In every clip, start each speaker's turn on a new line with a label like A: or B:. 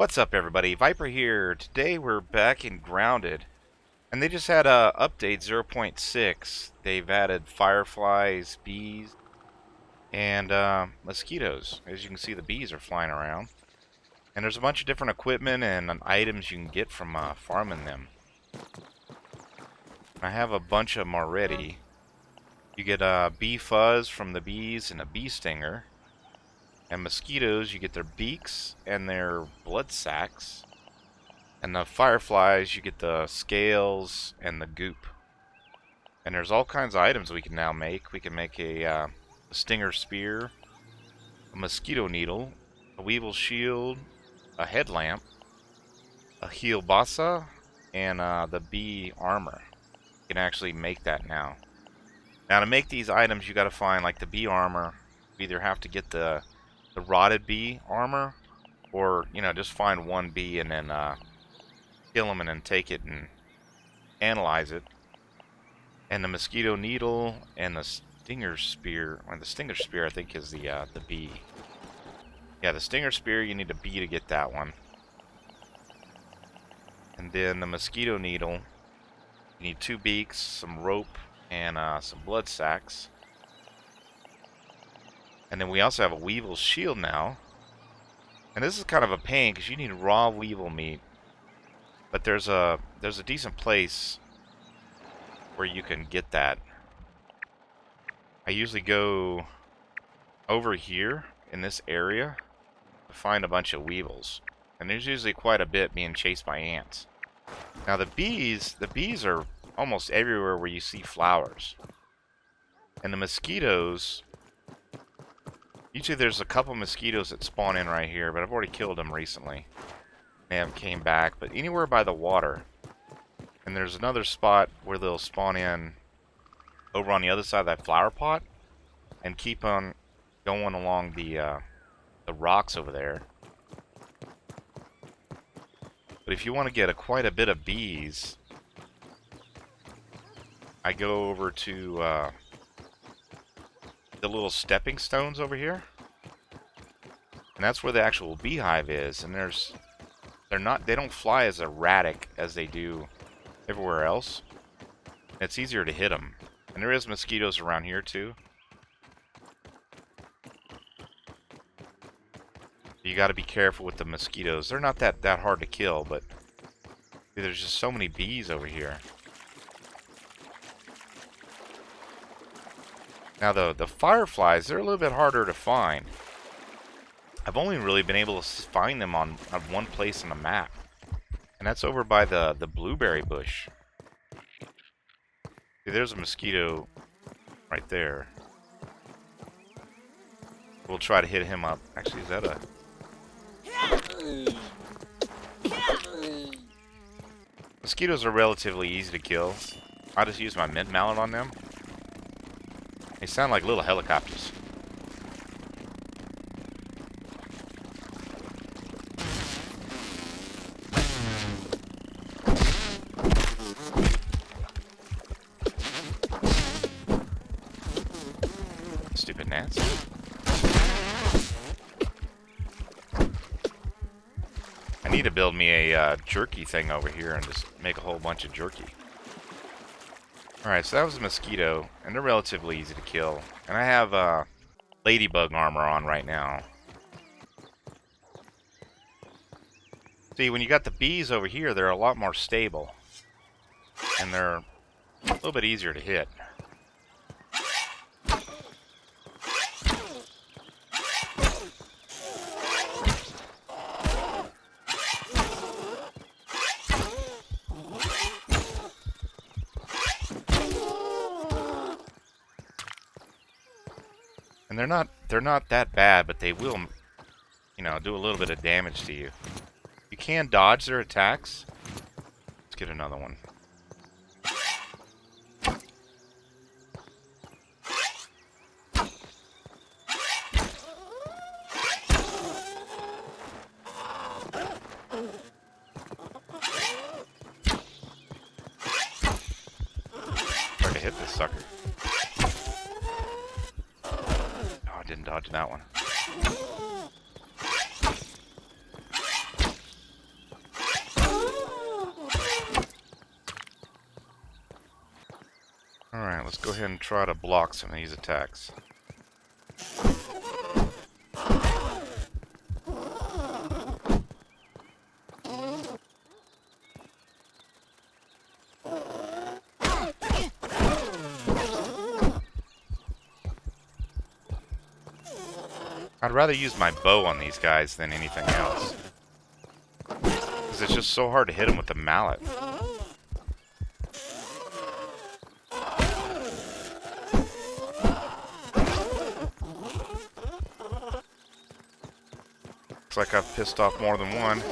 A: What's up, everybody? Viper here. Today we're back in Grounded, and they just had a update 0.6. They've added fireflies, bees, and mosquitoes. As you can see, the bees are flying around, and there's a bunch of different equipment and items you can get from farming them. I have a bunch of them already. You get bee fuzz from the bees and a bee stinger. And mosquitoes, you get their beaks and their blood sacs. And the fireflies, you get the scales and the goop. And there's all kinds of items we can now make. We can make a stinger spear, a mosquito needle, a weevil shield, a headlamp, a heelbasa, and the bee armor. You can actually make that now. Now to make these items, you got to find like the bee armor. You either have to get the rotted bee armor, or just find one bee and then kill them and then take it and analyze it. And the mosquito needle and the stinger spear, or the stinger spear I think is the bee. Yeah, the stinger spear, you need a bee to get that one. And then the mosquito needle, you need 2 beaks, some rope, and some blood sacs. And then we also have a weevil shield now. And this is kind of a pain because you need raw weevil meat. But there's a decent place where you can get that. I usually go over here in this area to find a bunch of weevils. And there's usually quite a bit being chased by ants. Now the bees are almost everywhere where you see flowers. And the mosquitoes, usually there's a couple mosquitoes that spawn in right here, but I've already killed them recently. They haven't came back, but anywhere by the water. And there's another spot where they'll spawn in over on the other side of that flower pot and keep on going along the rocks over there. But if you want to get quite a bit of bees, I go over to the little stepping stones over here, and that's where the actual beehive is. And they don't fly as erratic as they do everywhere else. It's easier to hit them, and there is mosquitoes around here too. You got to be careful with the mosquitoes. They're not that hard to kill, but there's just so many bees over here. Now the fireflies, they're a little bit harder to find. I've only really been able to find them on one place on the map. And that's over by the blueberry bush. See, there's a mosquito right there. We'll try to hit him up. Actually, is that a... Mosquitoes are relatively easy to kill. I just use my mint mallet on them. They sound like little helicopters. Stupid gnats. I need to build me a jerky thing over here and just make a whole bunch of jerky. Alright, so that was a mosquito, and they're relatively easy to kill. And I have ladybug armor on right now. See, when you got the bees over here, they're a lot more stable. And they're a little bit easier to hit. And they're not that bad, but they will, do a little bit of damage to you. You can dodge their attacks. Let's get another one. Try to hit this sucker. Didn't dodge that one. Alright, let's go ahead and try to block some of these attacks. I'd rather use my bow on these guys than anything else. Because it's just so hard to hit them with the mallet. Looks like I've pissed off more than one.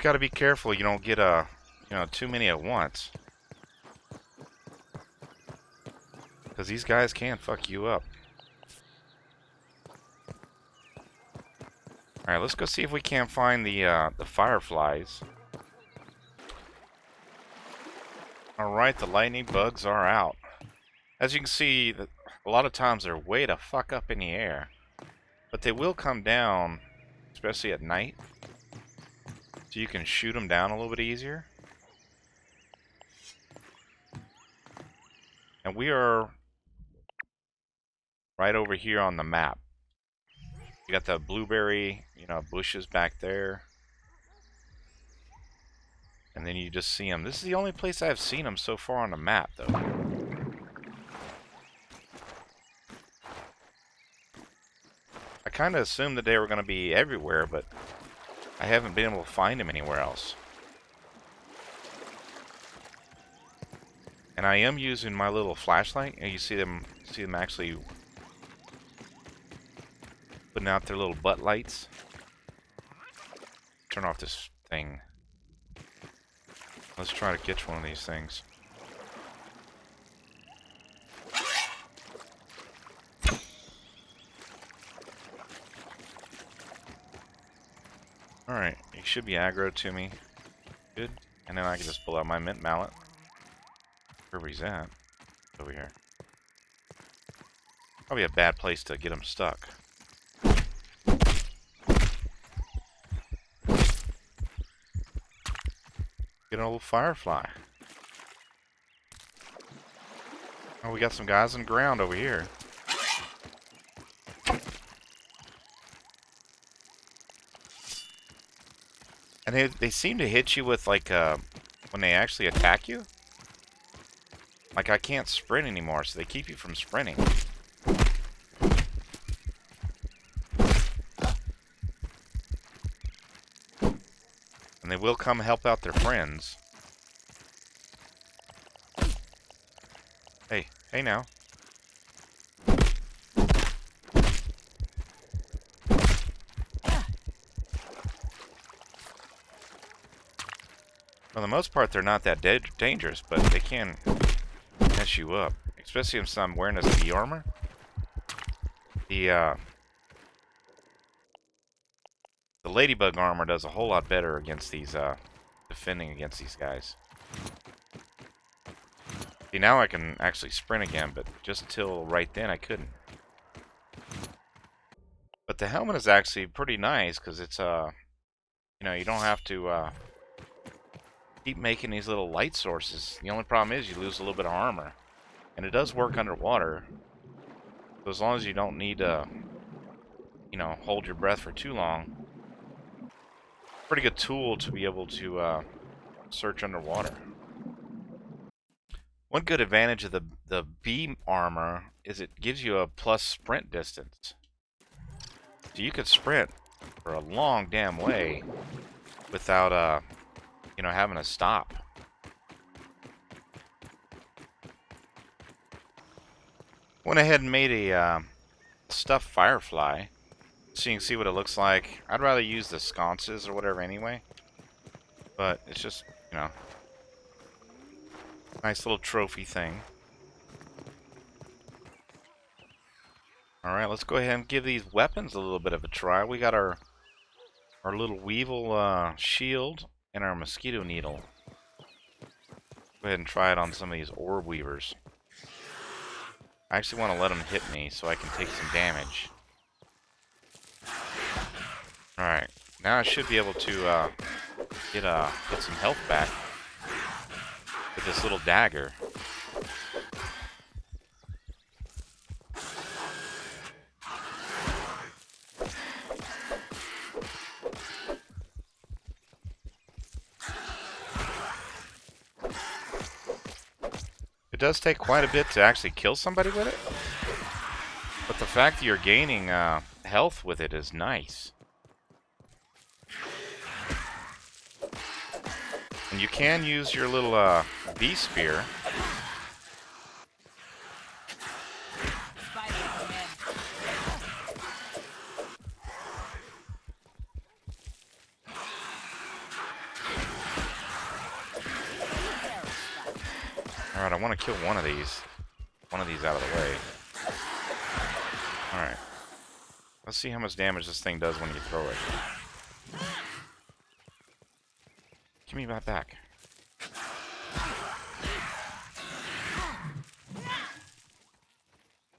A: Got to be careful you don't get too many at once, because these guys can fuck you up. All right, let's go see if we can't find the fireflies. All right, the lightning bugs are out. As you can see, a lot of times they're way the fuck up in the air, but they will come down, especially at night. So you can shoot them down a little bit easier. And we are right over here on the map. You got the blueberry, bushes back there. And then you just see them. This is the only place I've seen them so far on the map, though. I kind of assumed that they were going to be everywhere, but I haven't been able to find them anywhere else. And I am using my little flashlight, and you see them actually putting out their little butt lights. Turn off this thing. Let's try to catch one of these things. Alright, he should be aggro to me. Good. And then I can just pull out my mint mallet. Wherever he's at. Over here. Probably a bad place to get him stuck. Get a little firefly. Oh, we got some guys on the ground over here. And they seem to hit you with, like, when they actually attack you. Like, I can't sprint anymore, so they keep you from sprinting. And they will come help out their friends. Hey now. For the most part, they're not that dangerous, but they can mess you up. Especially if I'm wearing this bee armor. The ladybug armor does a whole lot better against these, defending against these guys. See, now I can actually sprint again, but just till right then I couldn't. But the helmet is actually pretty nice, because it's, you don't have to, keep making these little light sources. The only problem is you lose a little bit of armor. And it does work underwater. So as long as you don't need to, hold your breath for too long. Pretty good tool to be able to search underwater. One good advantage of the bee armor is it gives you a plus sprint distance. So you could sprint for a long damn way without having to stop. Went ahead and made a stuffed firefly, so you can see what it looks like. I'd rather use the sconces or whatever anyway, but it's just, nice little trophy thing. Alright, let's go ahead and give these weapons a little bit of a try. We got our little weevil shield and our mosquito needle. Go ahead and try it on some of these orb weavers. I actually want to let him hit me so I can take some damage. Alright, now I should be able to get some health back with this little dagger. It does take quite a bit to actually kill somebody with it, but the fact that you're gaining health with it is nice. And you can use your little bee spear. Alright, I want to kill one of these. One of these out of the way. Alright. Let's see how much damage this thing does when you throw it. Give me that back.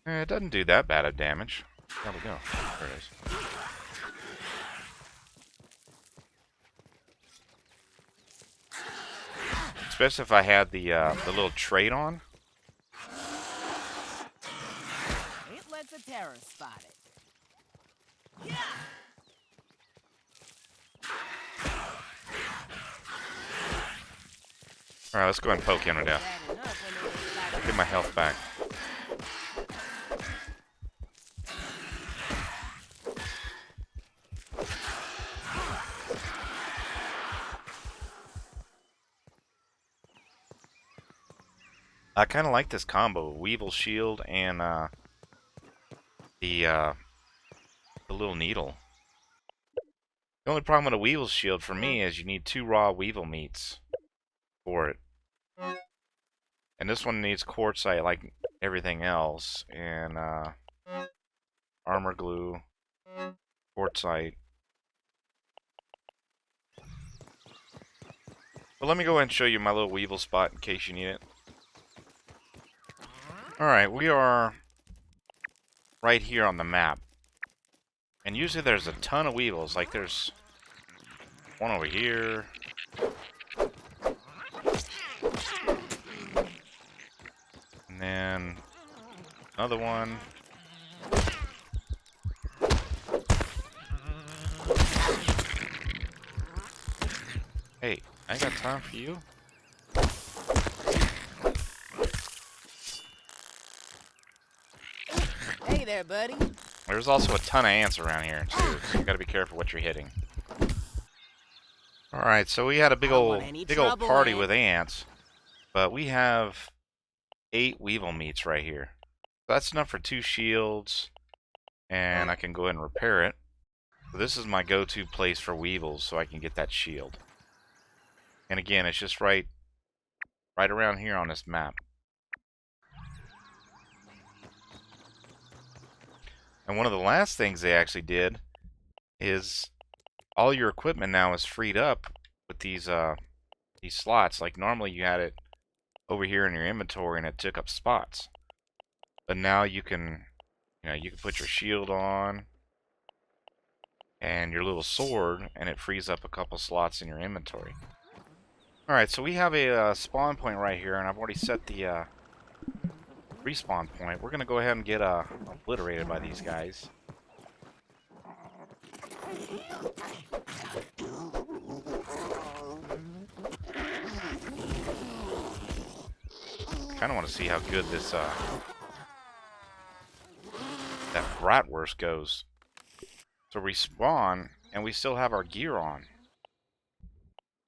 A: It doesn't do that bad of damage. There we go. There it is. Especially if I had the little trait on.
B: It lets a terror spot it.
A: Alright, let's go ahead and poke him to death. Get my health back. I kind of like this combo, Weevil Shield and the little needle. The only problem with a Weevil Shield for me is you need 2 raw Weevil meats for it. And this one needs quartzite like everything else, and armor glue, quartzite. But let me go ahead and show you my little Weevil spot in case you need it. Alright, we are right here on the map. And usually there's a ton of Weevils, like there's one over here. And then another one. Hey, I ain't got time for you.
B: Hey there, buddy.
A: There's also a ton of ants around here too, so you gotta be careful what you're hitting. Alright, so we had a big old party with ants, but we have 8 Weevil meats right here. That's enough for 2 shields, and I can go ahead and repair it. So this is my go-to place for Weevils, so I can get that shield. And again, it's just right around here on this map. And one of the last things they actually did is all your equipment now is freed up with these slots. Like normally you had it over here in your inventory and it took up spots. But now you can, you can put your shield on and your little sword, and it frees up a couple slots in your inventory. Alright, so we have a spawn point right here, and I've already set the respawn point. We're going to go ahead and get obliterated by these guys. Kind of want to see how good this that bratwurst goes. So we spawn, and we still have our gear on.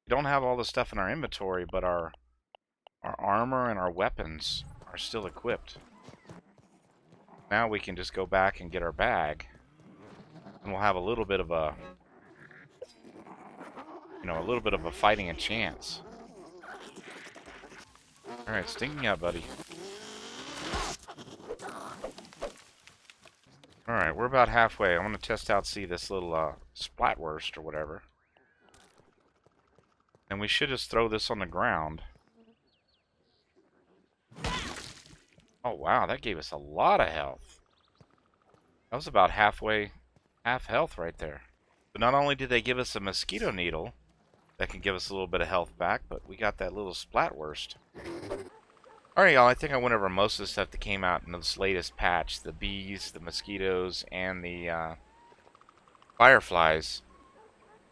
A: We don't have all the stuff in our inventory, but our armor and our weapons are still equipped. Now we can just go back and get our bag, and we'll have a little bit of a, fighting a chance. All right, stinking out, buddy. All right, we're about halfway. I want to test out, see this little splatwurst or whatever, and we should just throw this on the ground. Oh, wow, that gave us a lot of health. That was about half health right there. But not only did they give us a mosquito needle that can give us a little bit of health back, but we got that little splatwurst. Alright, y'all, I think I went over most of the stuff that came out in this latest patch. The bees, the mosquitoes, and the fireflies.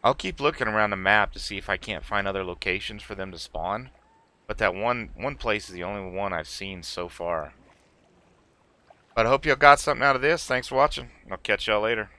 A: I'll keep looking around the map to see if I can't find other locations for them to spawn. But that one place is the only one I've seen so far. But I hope y'all got something out of this. Thanks for watching. I'll catch y'all later.